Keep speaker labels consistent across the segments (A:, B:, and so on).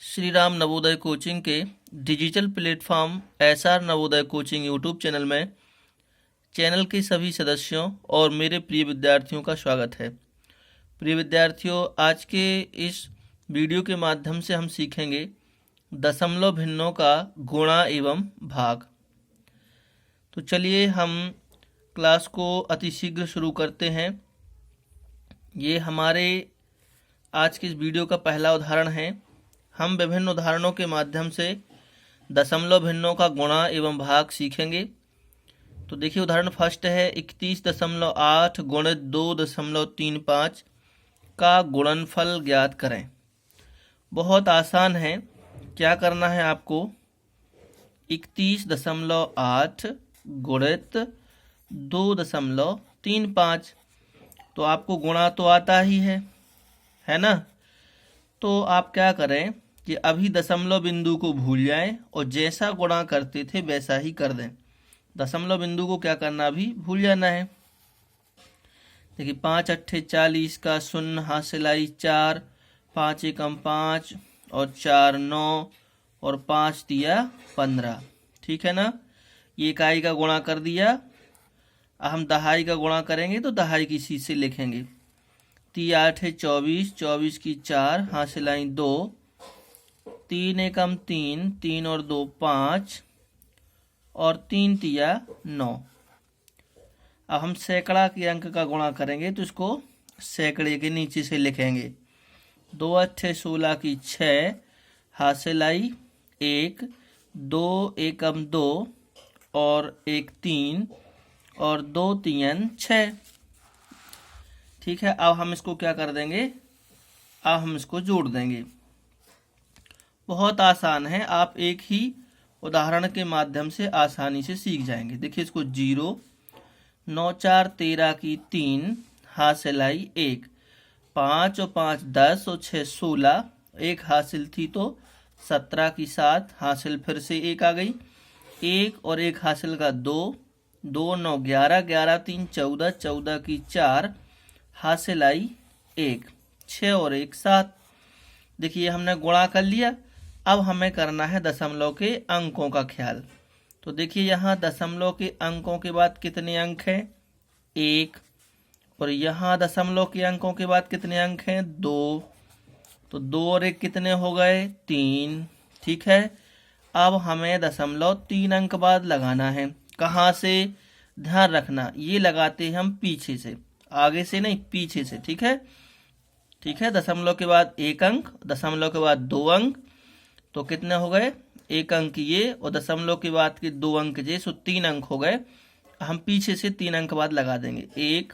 A: Shri Ram Navodaya coaching के digital platform SR Navodaya coaching YouTube channel में channel के सभी सदस्यों और मेरे प्रिय विद्यार्थियों का स्वागत है। प्रिय विद्यार्थियों, आज के इस वीडियो के माध्यम से हम सीखेंगे दशमलव भिन्नों का गुणा एवं भाग। तो चलिए हम क्लास को अतिशीघ्र शुरू करते हैं। ये हमारे आज के इस वीडियो का पहला उदाहरण है। हम विभिन्न उदाहरणों के माध्यम से दशमलव भिन्नों का गुणा एवं भाग सीखेंगे। तो देखिए, उदाहरण फर्स्ट है 31.8 गुणित 2.35 का गुणनफल ज्ञात करें। बहुत आसान है। क्या करना है आपको? 31.8 गुणित 2.35, तो आपको गुणा तो आता ही है ना। तो आप क्या करें कि अभी दशमलव बिंदु को भूल जाएं और जैसा गुणा करते थे वैसा ही कर दें। दशमलव बिंदु को क्या करना, अभी भूल जाना है। देखिए, 5 अट्ठे 40 का शून्य हासिल आई 4, 5 एकम 5 और 4 9 और 5 दिया 15। ठीक है ना। ये इकाई का गुणा कर दिया। अब हम दहाई का गुणा करेंगे तो दहाई की सीध से लिखेंगे। 3 8 24, 24 की 4 हासिल आई 2, 3 एकम 3, 3 और 2 5 और 3 तिया 9। अब हम सैकड़ा के अंक का गुणा करेंगे तो इसको सैकड़े के नीचे से लिखेंगे। 2 अट्ठे 16 की 6 हासिल आई 1, 2 एकम 2 और 1 3 और 2 तीन 6। ठीक है। अब हम इसको क्या कर देंगे, अब हम इसको जोड़ देंगे। बहुत आसान है, आप एक ही उदाहरण के माध्यम से आसानी से सीख जाएंगे। देखिए, इसको 0, 9 4 13 की 3 हासिल आई 1, 5 और 5 10 और 6 16, 1 हासिल थी तो 17 की 7 हासिल फिर से 1 आ गई, 1 और 1 हासिल का 2, 2 9 11, 11 3 14, 14 की 4 हासिल आई 1, 6 और 1 7। देखिए, हमने गुणा कर लिया। अब हमें करना है दशमलव के अंकों का ख्याल। तो देखिए, यहाँ दशमलव के अंकों के बाद कितने अंक हैं? 1। और यहाँ दशमलव के अंकों के बाद कितने अंक हैं? 2। तो 2 और 1 कितने हो गए? 3। ठीक है। अब हमें दशमलव 3 अंक बाद लगाना है। कहाँ से? ध्यान रखना, ये लगाते हैं हम पीछे से, आगे से नहीं, पीछे से। ठीक है। ठीक है। दशमलव के बाद 1 अंक, दशमलव के बाद 2 अंक, तो कितने हो गए? 1 अंक ये और दशमलव के बाद के 2 अंक ये, सो 3 अंक हो गए। हम पीछे से 3 अंक बाद लगा देंगे। 1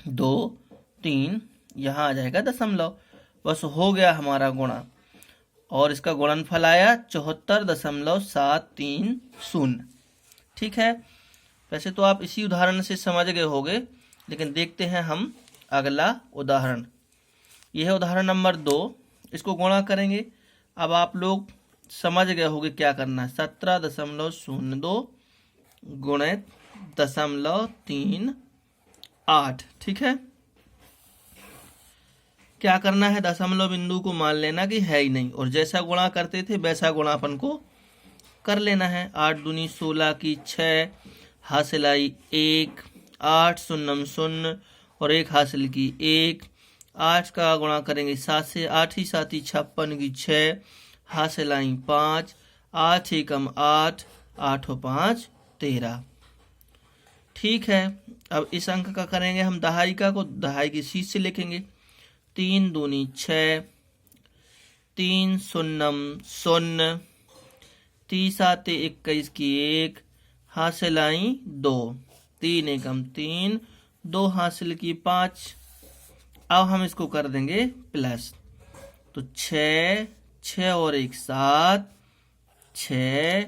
A: 2 3, यहाँ आ जाएगा दशमलव। बस हो गया हमारा गुणा और इसका गुणनफल आया 74.730। ठीक है। वैसे तो आप इसी उदाहरण से समझ गए होंगे, लेकिन देखते हैं हम अगला उदाहरण। यह है उदाहरण नंबर 2। इसको गुणा करेंगे। अब आप लोग समझ गए होंगे क्या करना है। 17.02 गुणित 0.38। ठीक है। क्या करना है, दशमलव बिंदु को मान लेना कि है ही नहीं और जैसा गुणा करते थे वैसा गुणा अपन को कर लेना है। 8 दूनी 16 की 6 हासिल आई 1, 8 शून्यम 0 और 1 हासिल की 1। 8 का गुणा करेंगे 7 से, 8 ही 7 ही 56 की 6 हासिल आई 5, 8 एकम 8, 8 और 5 13। ठीक है। अब इस अंक का करेंगे हम दहाई का, को दहाई की सीध से लिखेंगे। 3 दूनी 6, 3 शून्यम 0, 30 आते 21 की 1 हासिल आई 2, 3 एकम 3, 2 हासिल की 5। अब हम इसको कर देंगे प्लस। तो 6, 6 और 1 7, 6,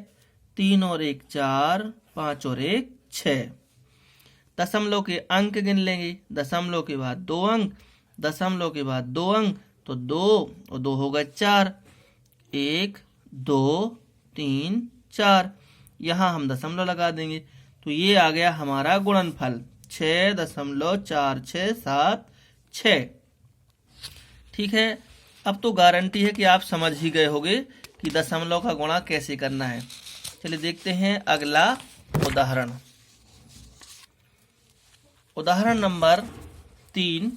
A: 3 और 1 4, 5 और 1 6। दशमलव के अंक गिन लेंगे। दशमलव के बाद 2 अंक, दशमलव के बाद 2 अंक, तो 2 और 2 होगा 4। 1 2 3 4, यहाँ हम दशमलव लगा देंगे। तो ये आ गया हमारा गुणनफल 6.4676। ठीक है। अब तो गारंटी है कि आप समझ ही गए होंगे कि दशमलव का गुणा कैसे करना है। चलिए देखते हैं अगला उदाहरण। उदाहरण नंबर 3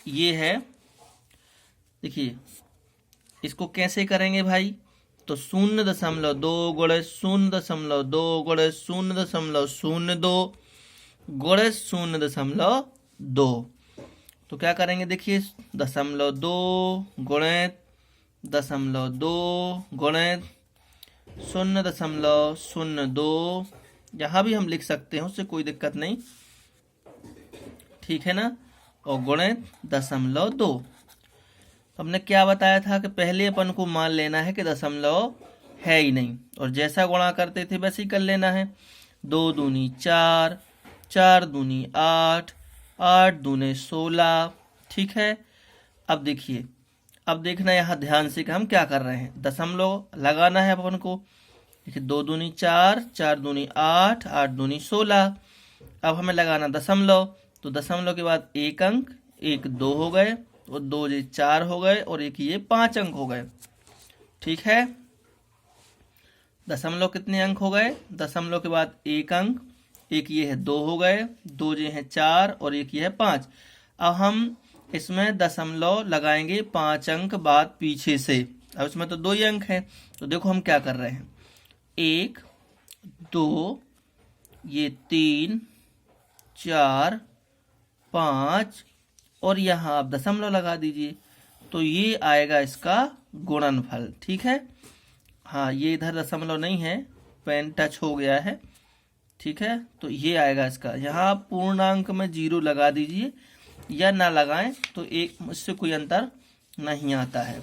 A: ये है। देखिए इसको कैसे करेंगे भाई, तो 0.2 गुणे 0.2 गुणे 0.02 गुणे 0.2। तो क्या करेंगे, देखिए 0.2 गुणे 0.2 गुणे 0.02, यहाँ भी हम लिख सकते हैं, उससे कोई दिक्कत नहीं, ठीक है ना, और गुणे 0.2। हमने क्या बताया था कि पहले अपन को मान लेना है कि दशमलव है ही नहीं, और जैसा गुणा करते थे वैसे ही कर लेना है। 2 दूनी 4, 4 दूनी 8, 8 दूने 16, ठीक है। अब देखिए, अब देखना यहाँ ध्यान से कि हम क्या कर रहे हैं, दशमलव लगाना है अपन को। देखिए 2 दूनी 4, 4 दूनी 8, 8 दूनी 16। अब हमें लगाना दशमलव, तो दशमलव के बाद एक अंक, 1 2 हो गए, और 2 ये 4 हो गए, और एक ये 5 अंक हो गए, ठीक है। दशमलव कितने अंक हो गए, दशमलव के बाद एक अंक, एक ये है 2 हो गए, 2 ये है 4, और एक ये है 5। अब हम इसमें दशमलव लगाएंगे 5 अंक बाद पीछे से। अब इसमें तो 2 ही अंक हैं, तो देखो हम क्या कर रहे हैं, 1 2 ये 3 4 5, और यहाँ आप दशमलव लगा दीजिए, तो ये आएगा इसका गुणनफल, ठीक है। हाँ ये इधर दशमलव नहीं है, पेन टच हो गया है, ठीक है। तो ये आएगा इसका, यहाँ आप पूर्णांक में 0 लगा दीजिए या ना लगाएं तो एक इससे कोई अंतर नहीं आता है,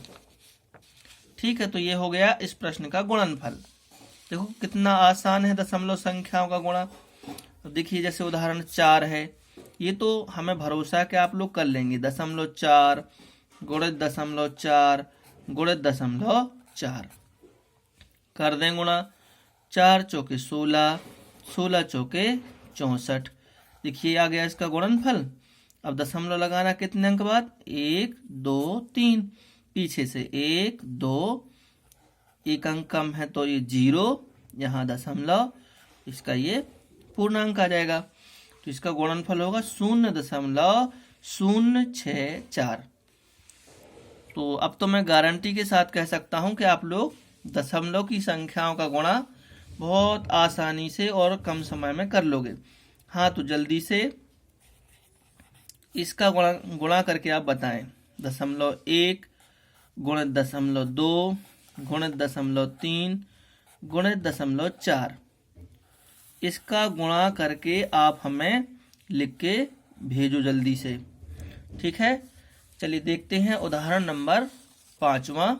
A: ठीक है। तो ये हो गया इस प्रश्न का गुणनफल। देखो कितना आसान है दशमलव संख्याओं का गुणा। तो देखिए जैसे उदाहरण 4 है, ये तो हमें भरोसा है कि आप लोग कर लेंगे। 0.4 गुणित 0.4 गुणित 0.4 कर दें गुणा, 4 चौके 16, 16 चौके 64। देखिए आ गया इसका गुणनफल। अब दशमलव लगाना कितने अंक बाद, 1 2 3, पीछे से 1 2, एक अंक कम है तो ये 0, यहाँ दशमलव, इसका ये पूर्णांक आ जाएगा, तो इसका गुणनफल होगा 0.064। तो अब तो मैं गारंटी के साथ कह सकता हूं कि आप लोग दशमलव की संख्याओं का गुणा बहुत आसानी से और कम समय में कर लोगे। हाँ तो जल्दी से इसका गुणा करके आप बताएं। 0.1 गुणित 0.2 गुणित 0.3 गुणित 0.4, इसका गुणा करके आप हमें लिख के भेजो जल्दी से, ठीक है। चलिए देखते हैं उदाहरण नंबर 5वां।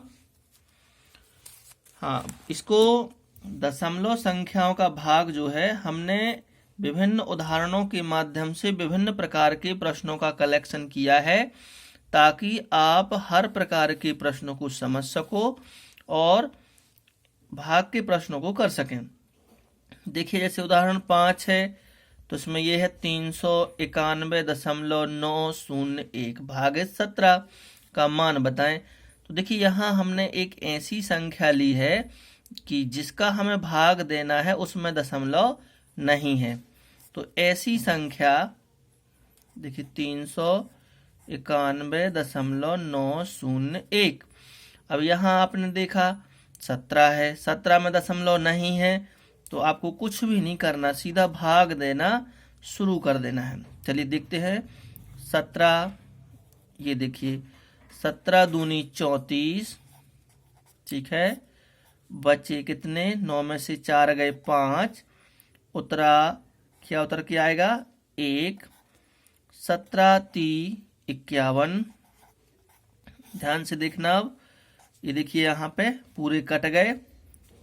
A: हाँ इसको दशमलव संख्याओं का भाग जो है, हमने विभिन्न उदाहरणों के माध्यम से विभिन्न प्रकार के प्रश्नों का कलेक्शन किया है, ताकि आप हर प्रकार के प्रश्नों को समझ सको और भाग के प्रश्नों को कर सकें। देखिए जैसे उदाहरण 5 है, तो इसमें यह है 391.901 भागे 17 का मान बताएं। तो देखिए यहाँ हमने एक ऐसी संख्या ली है कि जिसका हमें भाग देना है उसमें दशमलव नहीं है। तो ऐसी संख्या देखिए 391.901। अब यहाँ आपने देखा 17 है, 17 में दशमलव नहीं है, तो आपको कुछ भी नहीं करना, सीधा भाग देना शुरू कर देना है। चलिए देखते हैं 17, ये देखिए 17 दूनी 34, ठीक है। बचे कितने, 9 में से 4 गए 5, उतरा क्या, उतर के आएगा 1। 17 3 51, ध्यान से देखना। अब ये देखिए यहाँ पे पूरे कट गए,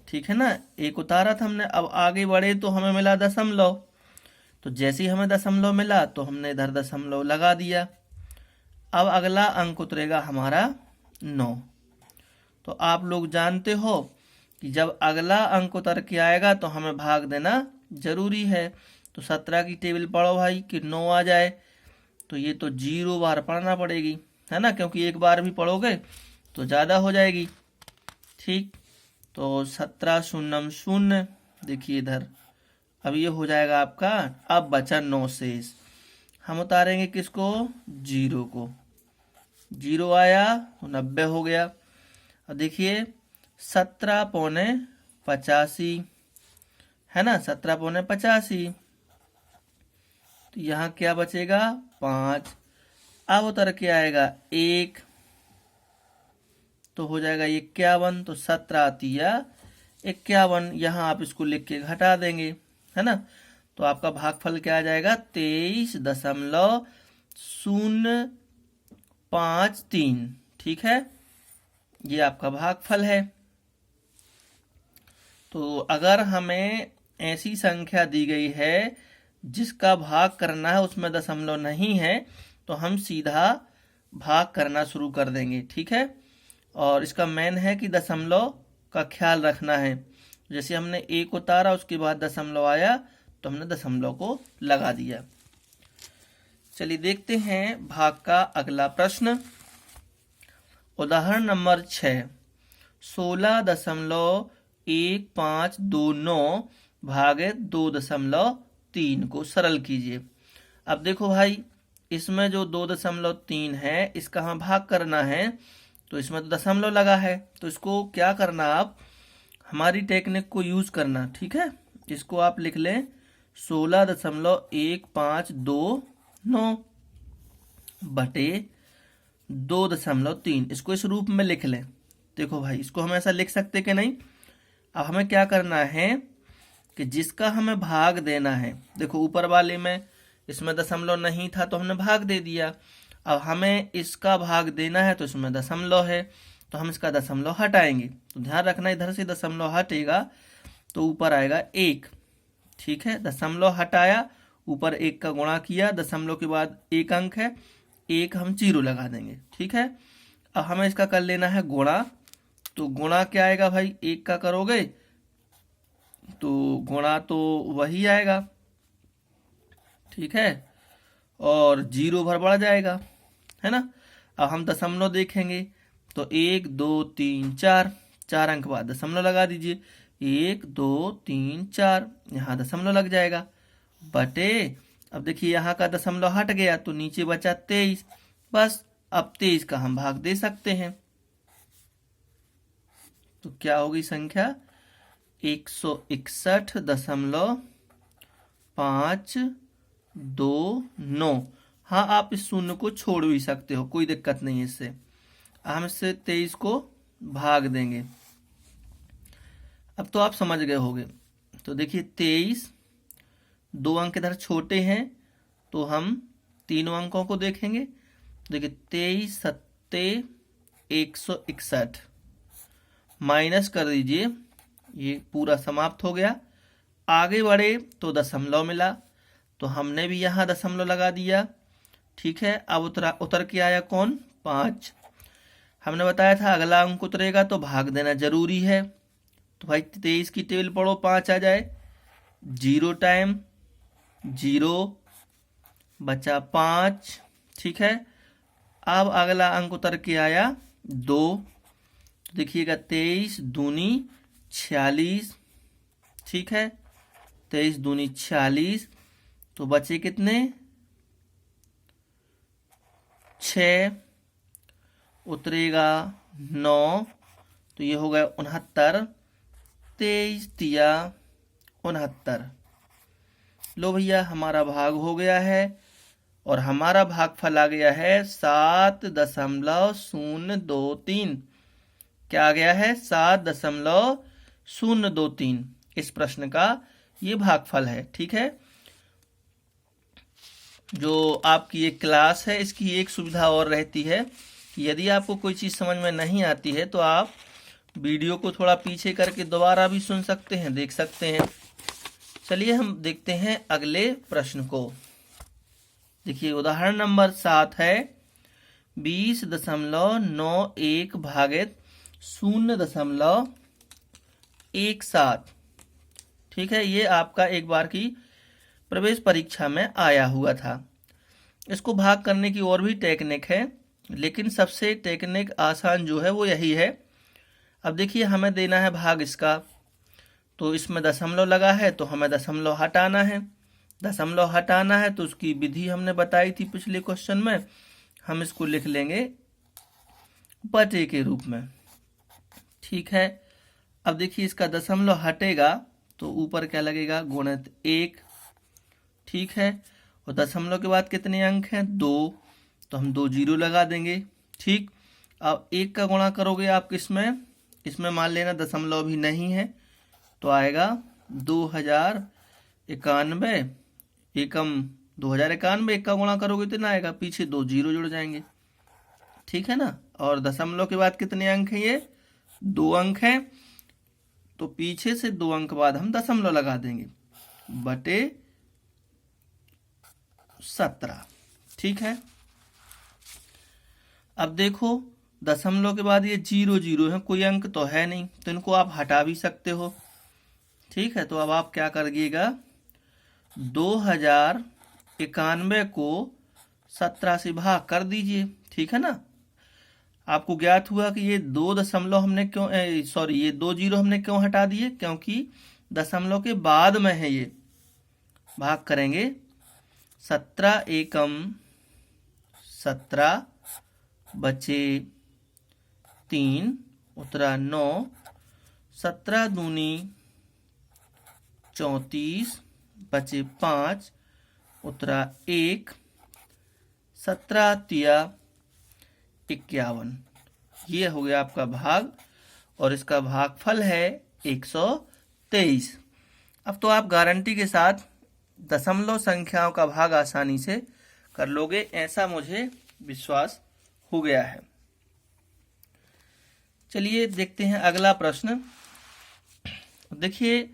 A: ठीक है ना, एक उतारा था हमने। अब आगे बढ़े तो हमें मिला दशमलव, तो जैसे ही हमें दशमलव मिला तो हमने इधर दशमलव लगा दिया। अब अगला अंक उतरेगा हमारा 9। तो आप लोग जानते हो कि जब अगला अंक उतर के आएगा तो हमें भाग देना जरूरी है। तो 17 की टेबल पढ़ो भाई कि 9 आ जाए, तो ये तो 0 बार पढ़ना पड़ेगी, है ना, क्योंकि एक बार भी पढ़ोगे तो ज़्यादा हो जाएगी। ठीक, तो 17 शून्यम शून्य, देखिए इधर, अब ये हो जाएगा आपका। अब बचा 9 शेष, हम उतारेंगे किसको, 0 को। 0 आया तो 90 हो गया। अब देखिए 17 पौने 85 है ना, 17 पौने 85, तो यहाँ क्या बचेगा, 5। अब उतर के आएगा 1, तो हो जाएगा 51, तो 17 तिया 51, यहाँ आप इसको लिख के घटा देंगे, है ना। तो आपका भागफल क्या आ जाएगा, 23.053। ठीक है, ये आपका भागफल है। तो अगर हमें ऐसी संख्या दी गई है जिसका भाग करना है, उसमें दशमलव नहीं है, तो हम सीधा भाग करना शुरू कर देंगे। ठीक है, और इसका मेन है कि दशमलव का ख्याल रखना है। जैसे हमने 1 उतारा, उसके बाद दशमलव आया, तो हमने दशमलव को लगा दिया। चलिए देखते हैं भाग का अगला प्रश्न। उदाहरण नंबर 6, 16.1529 भागे 2.3 को सरल कीजिए। अब देखो भाई, इसमें जो 2.3 है, इसका हमें भाग करना है, तो इसमें तो दशमलव लगा है, तो इसको क्या करना, आप हमारी टेक्निक को यूज करना। ठीक है, इसको आप लिख लें 16.1529 बटे 2.3, इसको इस रूप में लिख लें। देखो भाई, इसको हम ऐसा लिख सकते कि नहीं। अब हमें क्या करना है कि जिसका हमें भाग देना है, देखो ऊपर वाले में इसमें दशमलव नहीं था तो हमने भाग दे दिया। अब हमें इसका भाग देना है, तो इसमें दशमलव है, तो हम इसका दशमलव हटाएंगे। तो ध्यान रखना, इधर से दशमलव हटेगा तो ऊपर आएगा 1। ठीक है, दशमलव हटाया, ऊपर 1 का गुणा किया, दशमलव के बाद 1 अंक है, 1 हम 0 लगा देंगे। ठीक है, अब हमें इसका कर लेना है गुणा। तो गुणा क्या आएगा भाई, 1 का करोगे तो गुणा तो वही आएगा। ठीक है, और 0 भर बढ़ जाएगा, है ना। अब हम दशमलव देखेंगे, तो 1 2 3 4, 4 अंक बाद दशमलव लगा दीजिए, 1 2 3 4, यहाँ दशमलव लग जाएगा बटे। अब देखिए यहाँ का दशमलव हट गया, तो नीचे बचा 23। बस अब 23 का हम भाग दे सकते हैं। तो क्या होगी संख्या, 161.529। हाँ, आप इस शून्य को छोड़ भी सकते हो, कोई दिक्कत नहीं है इससे। हम इससे 23 को भाग देंगे। अब तो आप समझ गए होंगे। तो देखिए 23, 2 अंक इधर छोटे हैं, तो हम तीनों अंकों को देखेंगे। देखिए 23 सत्ते 161, माइनस कर दीजिए, ये पूरा समाप्त हो गया। आगे बढ़े तो दशमलव मिला, तो हमने भी यहाँ दशमलव लगा दिया। ठीक है, अब उतर के आया कौन, 5। हमने बताया था अगला अंक उतरेगा तो भाग देना जरूरी है। तो भाई 23 की टेबल पढ़ो, 5 आ जाए, 0 टाइम 0 बचा 5। ठीक है, अब अगला अंक उतर के आया 2। देखिएगा 23 दूनी 46। ठीक है, 23 दूनी 46, तो बचे कितने, 6, उतरेगा 9, तो ये हो गया 69, 23 तिया 69। लो भैया, हमारा भाग हो गया है और हमारा भागफल आ गया है 7.023। क्या आ गया है, 7.023। इस प्रश्न का ये भागफल है। ठीक है, जो आपकी ये क्लास है, इसकी एक सुविधा और रहती है कि यदि आपको कोई चीज़ समझ में नहीं आती है तो आप वीडियो को थोड़ा पीछे करके दोबारा भी सुन सकते हैं, देख सकते हैं। चलिए हम देखते हैं अगले प्रश्न को। देखिए उदाहरण नंबर 7 है 20.91 भागित 0.17। ठीक है, ये आपका एक बार की प्रवेश परीक्षा में आया हुआ था। इसको भाग करने की और भी टेक्निक है, लेकिन सबसे टेक्निक आसान जो है वो यही है। अब देखिए हमें देना है भाग इसका, तो इसमें दशमलव लगा है तो हमें दशमलव हटाना है। दशमलव हटाना है तो उसकी विधि हमने बताई थी पिछले क्वेश्चन में। हम इसको लिख लेंगे बटे के रूप में। ठीक है, अब देखिए इसका दशमलव हटेगा तो ऊपर क्या लगेगा, गुणित 1। ठीक है, और दशमलव के बाद कितने अंक हैं, 2, तो हम 2 जीरो लगा देंगे। ठीक, अब 1 का गुणा करोगे आप किसमें, इसमें मान लेना दशमलव भी नहीं है तो आएगा 2091, एकम 2091, 1 का गुणा करोगे तो ना आएगा, पीछे 2 जीरो जुड़ जाएंगे। ठीक है ना, और दशमलव के बाद कितने अंक हैं, ये 2 अंक हैं, तो पीछे से 2 अंक बाद हम दशमलव लगा देंगे, बटे 17। ठीक है, अब देखो दशमलव के बाद ये 0 0 है, कोई अंक तो है नहीं, तो इनको आप हटा भी सकते हो। ठीक है, तो अब आप क्या करिएगा, 2091 को 17 से भाग कर दीजिए। ठीक है ना, आपको ज्ञात हुआ कि ये 2 दशमलव हमने क्यों ये 2 जीरो हमने क्यों हटा दिए, क्योंकि दशमलव के बाद में है ये। भाग करेंगे 17 एकम 17 बचे 3 उत्तरा 9, 17 दूनी 34 बचे 5 उत्तरा 1, 17 तिया 51। ये हो गया आपका भाग, और इसका भागफल है 123। अब तो आप गारंटी के साथ दशमलव संख्याओं का भाग आसानी से कर लोगे, ऐसा मुझे विश्वास हो गया है। चलिए देखते हैं अगला प्रश्न। देखिए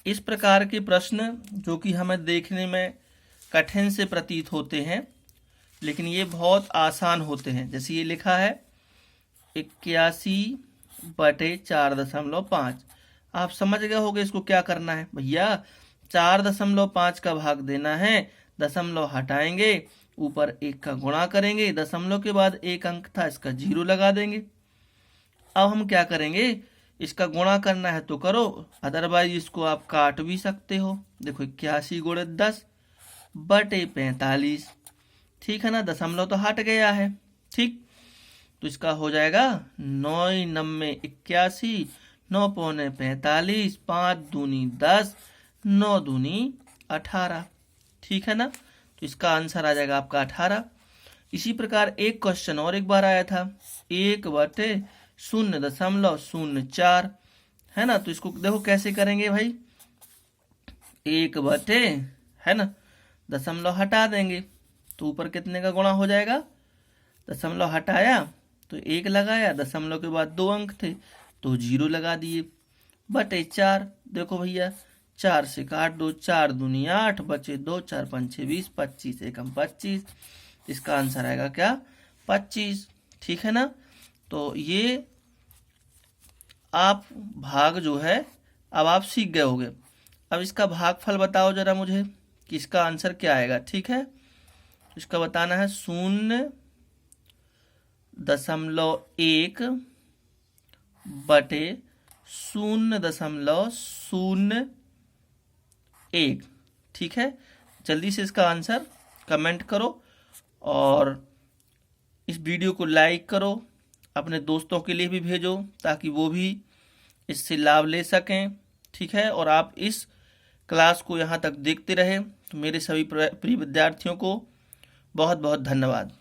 A: इस प्रकार के प्रश्न जो कि हमें देखने में कठिन से प्रतीत होते हैं, लेकिन ये बहुत आसान होते हैं। जैसे ये लिखा है 81 बटे 4.5। आप समझ गए होंगे इसको क्या करना है भैया, 4.5 का भाग देना है, दशमलव हटाएंगे, ऊपर 1 का गुणा करेंगे, दशमलव के बाद 1 अंक था इसका 0 लगा देंगे। अब हम क्या करेंगे, इसका गुणा करना है तो करो, अदरवाइज इसको आप काट भी सकते हो। देखो 81 गुणित 10 बटे 45। ठीक है ना, दशमलव तो हट गया है। ठीक, तो इसका हो जाएगा 9 9 81, 9 पौने 45, 5 दूनी 10, 9 दूनी 18। ठीक है ना, तो इसका आंसर आ जाएगा आपका 18। इसी प्रकार एक क्वेश्चन और एक बार आया था, 1 बटे 0.04 है ना, तो इसको देखो कैसे करेंगे भाई, 1 बटे है ना, दशमलव हटा देंगे तो ऊपर कितने का गुणा हो जाएगा, दशमलव हटाया तो 1 लगाया, दशमलव के बाद 2 अंक थे तो 0 लगा दिए, बटे 4। देखो भैया 4 से काट दो, 4 दूनी 8 बचे 2, 4 5 6 20, 25 एकम 25। इसका आंसर आएगा क्या, 25। ठीक है ना, तो ये आप भाग जो है अब आप सीख गए होंगे। अब इसका भागफल बताओ जरा मुझे कि इसका आंसर क्या आएगा। ठीक है, इसका बताना है 0.1 बटे 0.01। ठीक है, जल्दी से इसका आंसर कमेंट करो और इस वीडियो को लाइक करो, अपने दोस्तों के लिए भी भेजो ताकि वो भी इससे लाभ ले सकें। ठीक है, और आप इस क्लास को यहाँ तक देखते रहे। तो मेरे सभी प्रिय विद्यार्थियों को बहुत बहुत धन्यवाद।